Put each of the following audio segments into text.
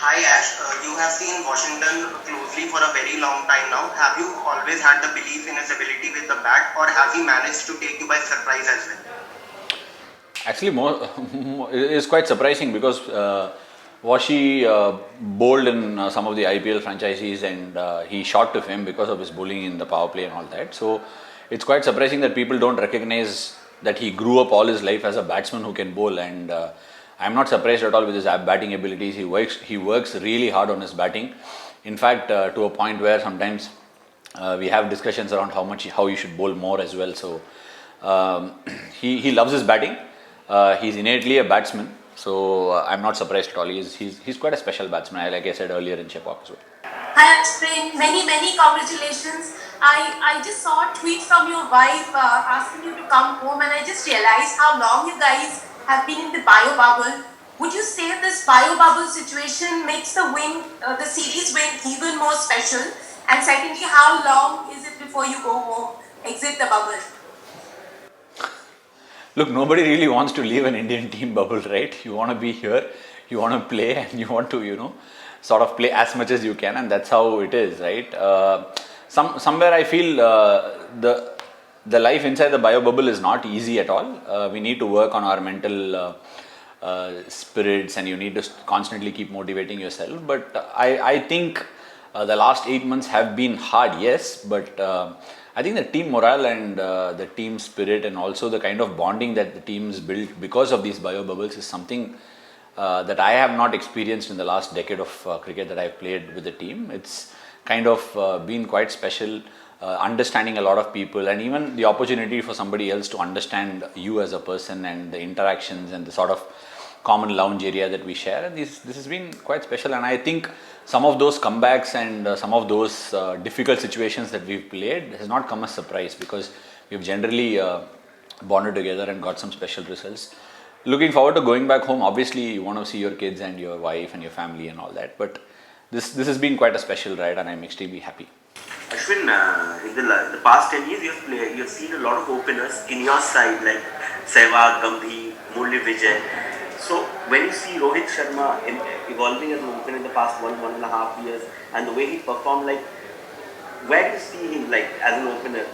Hi Ash, you have seen Washington closely for a very long time now. Have you always had the belief in his ability with the bat, or has he managed to take you by surprise as well? Actually, it is quite surprising because Washi bowled in some of the IPL franchises and he shot to fame because of his bowling in the power play and all that. So it's quite surprising that people don't recognize that he grew up all his life as a batsman who can bowl. And I'm not surprised at all with his batting abilities. He works really hard on his batting. In fact, to a point where sometimes we have discussions around how you should bowl more as well. So um, he loves his batting. He's innately a batsman, so I'm not surprised at all. He's quite a special batsman, like I said earlier in Chepauk as well. Hi, Ashwin. Many congratulations. I just saw a tweet from your wife asking you to come home, and I just realized how long you guys have been in the bio bubble. Would you say this bio bubble situation makes the series win even more special? And secondly, how long is it before you go home, exit the bubble? Look, nobody really wants to leave an Indian team bubble, right? You want to be here, you want to play, and you want to, sort of play as much as you can, and that's how it is, right? Somewhere I feel the life inside the bio bubble is not easy at all. We need to work on our mental spirits, and you need to constantly keep motivating yourself. But I think the last 8 months have been hard, yes, but I think the team morale and the team spirit and also the kind of bonding that the teams built because of these bio bubbles is something that I have not experienced in the last decade of cricket that I've played with the team. It's kind of been quite special, understanding a lot of people, and even the opportunity for somebody else to understand you as a person and the interactions and the sort of common lounge area that we share. And this has been quite special, and I think some of those comebacks and some of those difficult situations that we've played has not come as a surprise because we've generally bonded together and got some special results. Looking forward to going back home. Obviously, you want to see your kids and your wife and your family and all that, but this has been quite a special ride, and I'm extremely happy. Ashwin, in the past 10 years, you've seen a lot of openers in your side like Sehwag, Gambhir, Murli Vijay. So when you see Rohit Sharma evolving as an opener in the past 1.5 years, and the way he performed, like where do you see him like as an opener?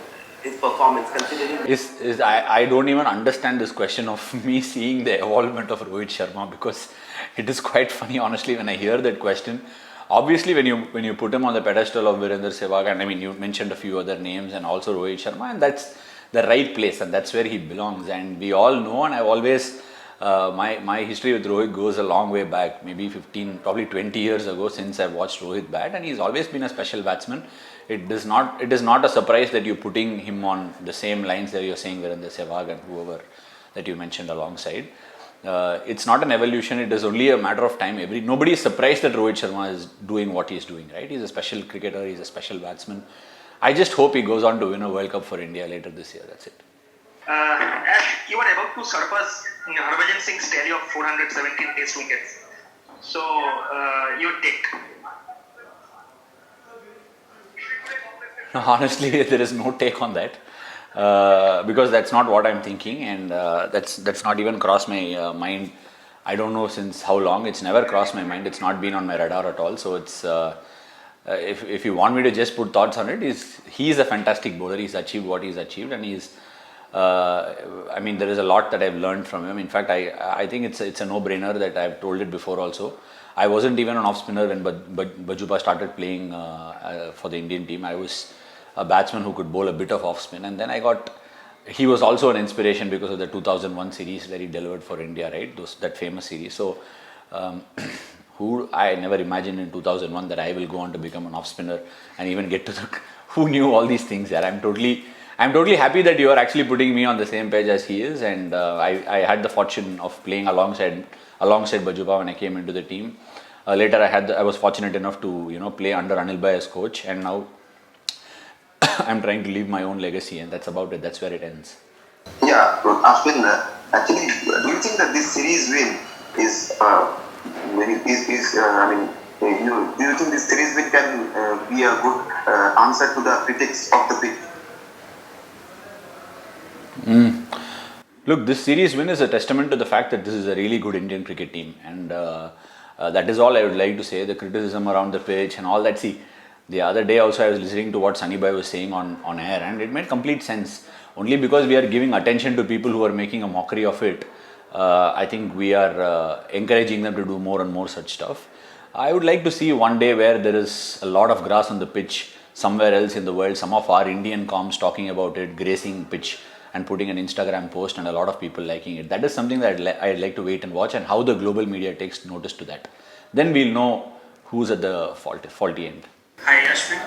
His performance, considering I don't even understand this question of me seeing the evolvement of Rohit Sharma because it is quite funny, honestly, when I hear that question. Obviously, when you put him on the pedestal of Virender Sehwag, and I mean you mentioned a few other names and also Rohit Sharma, and that's the right place and that's where he belongs. And we all know, and I've always my history with Rohit goes a long way back, maybe 15, probably 20 years ago since I've watched Rohit bat, and he's always been a special batsman. It is not a surprise that you're putting him on the same lines that you're saying Virender Sehwag and whoever that you mentioned alongside. It's not an evolution. It is only a matter of time. Nobody is surprised that Rohit Sharma is doing what he's doing. Right? He's a special cricketer. He's a special batsman. I just hope he goes on to win a World Cup for India later this year. That's it. Ash, you were about to surpass Harbhajan Singh's tally of 417 Test wickets. So, your take? Honestly, there is no take on that because that's not what I'm thinking, and that's not even crossed my mind. I don't know since how long. It's never crossed my mind. It's not been on my radar at all. So it's if you want me to just put thoughts on it, he's a fantastic bowler. He's achieved what he's achieved, and I mean, there is a lot that I've learned from him. In fact, I think it's a no-brainer that I've told it before also. I wasn't even an off-spinner when Bajupa started playing for the Indian team. I was a batsman who could bowl a bit of off-spin, and then he was also an inspiration because of the 2001 series where he delivered for India, right? That famous series. So, who I never imagined in 2001 that I will go on to become an off-spinner and even get to who knew all these things there. I'm totally happy that you are actually putting me on the same page as he is, and I had the fortune of playing alongside Bajupa when I came into the team. Later, I was fortunate enough to play under Anil Bhai as coach, and now I'm trying to leave my own legacy, and that's about it. That's where it ends. Yeah, Ashwin, actually, do you think that this series win is I mean, do you think this series win can be a good answer to the critics of the pitch? Look, this series win is a testament to the fact that this is a really good Indian cricket team, and That is all I would like to say. The criticism around the pitch and all that. See, the other day also I was listening to what Sunny Bhai was saying on air, and it made complete sense. Only because we are giving attention to people who are making a mockery of it, I think we are encouraging them to do more and more such stuff. I would like to see one day where there is a lot of grass on the pitch somewhere else in the world, some of our Indian comms talking about it, gracing pitch and putting an Instagram post and a lot of people liking it. That is something that I'd like to wait and watch, and how the global media takes notice to that. Then we'll know who's at the faulty end. Hi Ashwin,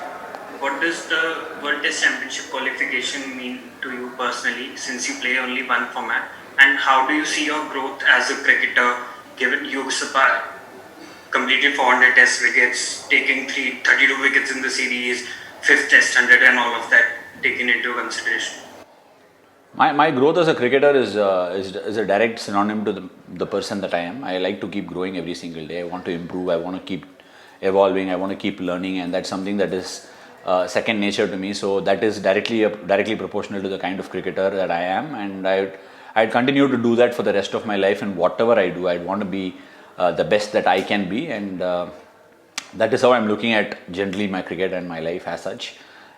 what does the World Test Championship qualification mean to you personally, since you play only one format? And how do you see your growth as a cricketer, given you completed 400 test wickets, taking 32 wickets in the series, 5th test 100 and all of that taken into consideration? My growth as a cricketer is a direct synonym to the person that I am. I like to keep growing every single day. I want to improve. I want to keep evolving. I want to keep learning, and that's something that is second nature to me. So that is directly proportional to the kind of cricketer that I am, and I'd continue to do that for the rest of my life. And whatever I do, I'd want to be the best that I can be, and that is how I'm looking at generally my cricket and my life as such.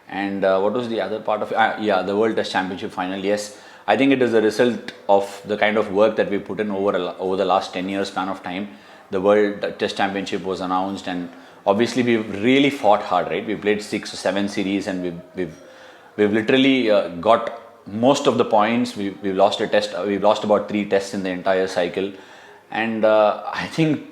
And what was the other part of it? The World Test Championship final. Yes, I think it is a result of the kind of work that we put in over the last 10 years span of time. The World Test Championship was announced, and obviously we've really fought hard, right? We played 6 or 7 series, and we've literally got most of the points. We've lost a test. We've lost about 3 tests in the entire cycle, and I think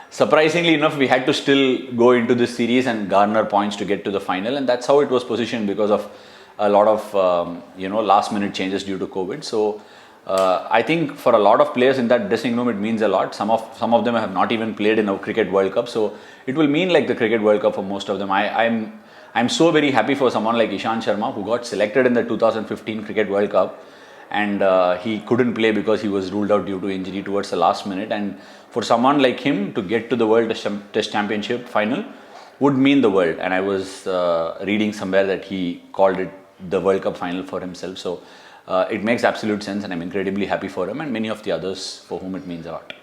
surprisingly enough, we had to still go into this series and garner points to get to the final, and that's how it was positioned because of a lot of last minute changes due to COVID. So I think for a lot of players in that dressing room, it means a lot. Some of them have not even played in a Cricket World Cup, so it will mean like the Cricket World Cup for most of them. I'm so very happy for someone like Ishant Sharma, who got selected in the 2015 Cricket World Cup, and he couldn't play because he was ruled out due to injury towards the last minute. And for someone like him to get to the World Test Championship final would mean the world. And I was reading somewhere that he called it the World Cup final for himself. So it makes absolute sense, and I'm incredibly happy for him and many of the others for whom it means a lot.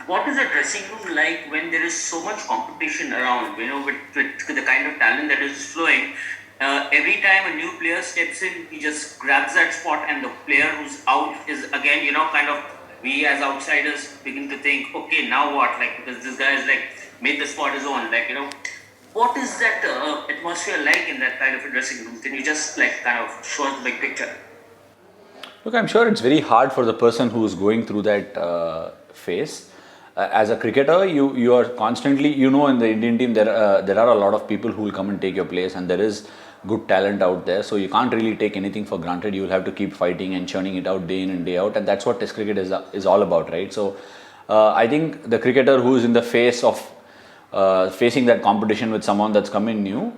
What is the dressing room like when there is so much competition around, with the kind of talent that is flowing? Every time a new player steps in, he just grabs that spot, and the player who's out is again, kind of, we as outsiders begin to think, okay, now what? Because this guy has made the spot his own. What is that atmosphere like in that kind of a dressing room? Can you just kind of show us the big picture? Look, I'm sure it's very hard for the person who is going through that phase. As a cricketer, you are constantly, in the Indian team, there are a lot of people who will come and take your place, and there is good talent out there. So you can't really take anything for granted. You will have to keep fighting and churning it out day in and day out, and that's what Test cricket is all about, right? So I think the cricketer who is in the face of facing that competition with someone that's coming new,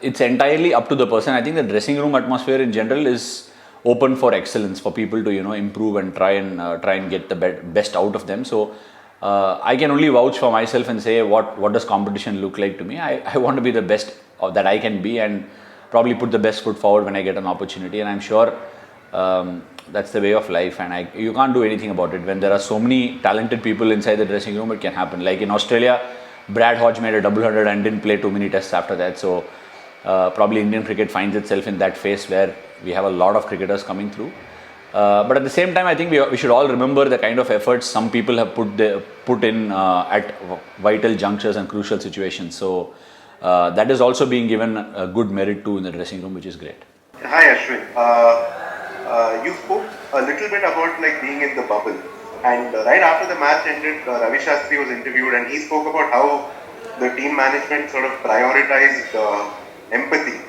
it's entirely up to the person. I think the dressing room atmosphere in general is open for excellence, for people to improve and try and get the best out of them. So I can only vouch for myself and say what does competition look like to me. I want to be the best that I can be, and probably put the best foot forward when I get an opportunity. And I'm sure that's the way of life, and you can't do anything about it. When there are so many talented people inside the dressing room, it can happen. Like in Australia, Brad Hodge made a double hundred and didn't play too many tests after that. So probably Indian cricket finds itself in that phase where we have a lot of cricketers coming through. But at the same time, I think we should all remember the kind of efforts some people have put in at vital junctures and crucial situations. So that is also being given a good merit to in the dressing room, which is great. Hi Ashwin, you spoke a little bit about being in the bubble, and right after the match ended, Ravi Shastri was interviewed, and he spoke about how the team management sort of prioritized empathy,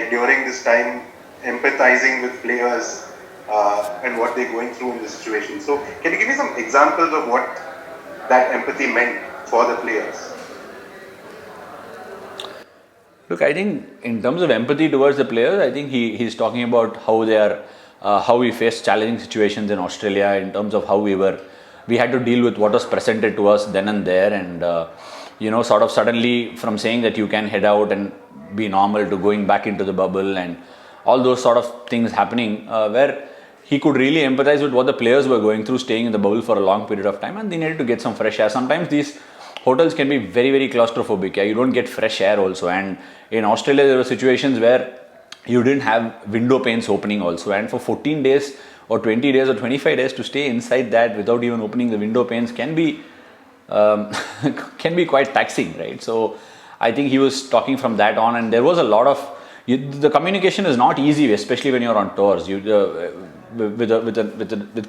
during this time, empathizing with players and what they're going through in the situation. So can you give me some examples of what that empathy meant for the players? Look, I think in terms of empathy towards the players, I think he's talking about how they are, how we faced challenging situations in Australia, in terms of how we had to deal with what was presented to us then and there, and sort of suddenly from saying that you can head out and be normal to going back into the bubble and all those sort of things happening, where he could really empathize with what the players were going through staying in the bubble for a long period of time, and they needed to get some fresh air. Sometimes these hotels can be very, very claustrophobic. Yeah? You don't get fresh air also, and in Australia there were situations where you didn't have window panes opening also, and for 14 days or 20 days or 25 days to stay inside that without even opening the window panes can be can be quite taxing, right? So I think he was talking from that on, and there was a lot of the communication is not easy, especially when you're on tours. With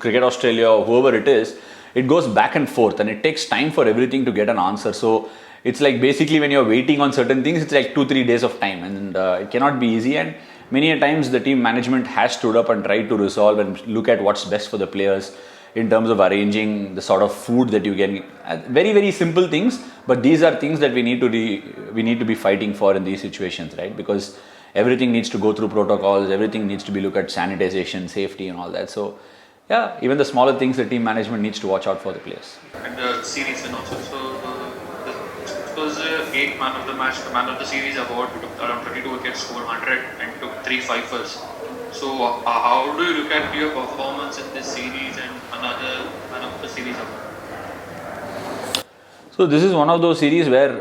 Cricket Australia or whoever it is, it goes back and forth, and it takes time for everything to get an answer. So it's like basically when you're waiting on certain things, it's like 2-3 days of time, and it cannot be easy. And many a times the team management has stood up and tried to resolve and look at what's best for the players in terms of arranging the sort of food that you get. Very, very simple things, but these are things that we need to be fighting for in these situations, right? Because everything needs to go through protocols, everything needs to be looked at sanitization, safety and all that. So yeah, even the smaller things the team management needs to watch out for the players. And the series and also, so it was the 8th man of the match, the man of the series award, who took around 32 wickets, scored 100 and took 3 fifers. So how do you look at your performance in this series and another man of the series award? So this is one of those series where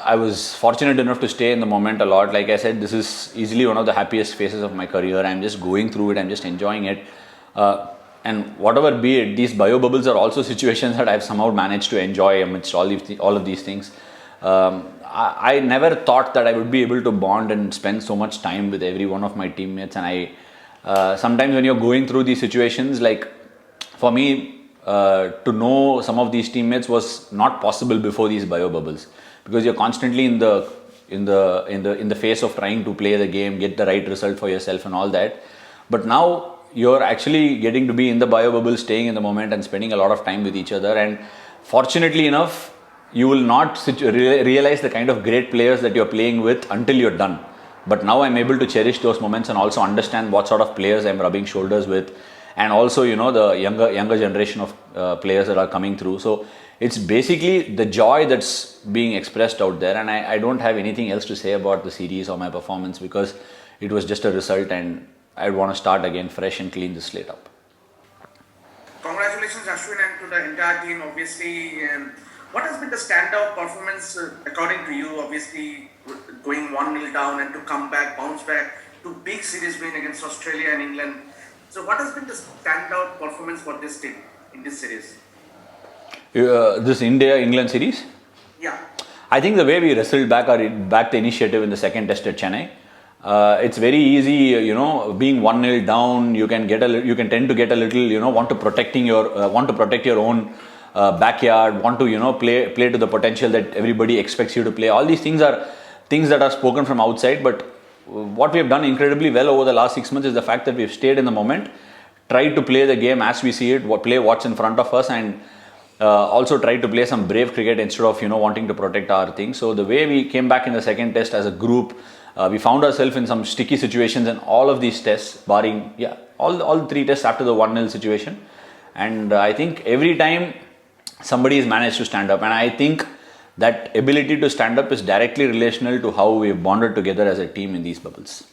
I was fortunate enough to stay in the moment a lot. Like I said, this is easily one of the happiest phases of my career. I'm just going through it. I'm just enjoying it. And whatever be it, these bio bubbles are also situations that I've somehow managed to enjoy amidst all of these things. I never thought that I would be able to bond and spend so much time with every one of my teammates. And sometimes when you're going through these situations, like for me, to know some of these teammates was not possible before these bio bubbles, because you're constantly in the face of trying to play the game, get the right result for yourself and all that. But now you're actually getting to be in the bio bubble, staying in the moment and spending a lot of time with each other. And fortunately enough, you will not realize the kind of great players that you're playing with until you're done. But now I'm able to cherish those moments and also understand what sort of players I'm rubbing shoulders with, and also, you know, the younger generation of players that are coming through. So it's basically the joy that's being expressed out there, and I don't have anything else to say about the series or my performance, because it was just a result, and I want to start again fresh and clean the slate up. Congratulations, Ashwin, and to the entire team. Obviously, what has been the standout performance according to you? Obviously, going 1-0 down and to come back, bounce back to big series win against Australia and England. So what has been the standout performance for this team in this series? This India-England series? Yeah. I think the way we wrestled back the initiative in the second test at Chennai, it's very easy, you know, being 1-0 down, you can tend to get a little, you know, want to protect your own backyard, want to, you know, play to the potential that everybody expects you to play. All these things are things that are spoken from outside, but what we have done incredibly well over the last 6 months is the fact that we've stayed in the moment, tried to play the game as we see it, play what's in front of us, and also tried to play some brave cricket instead of, you know, wanting to protect our things. So the way we came back in the second test as a group, we found ourselves in some sticky situations in all of these tests, barring all 3 tests after the 1-0 situation. And I think every time somebody has managed to stand up, and I think that ability to stand up is directly relational to how we have bonded together as a team in these bubbles.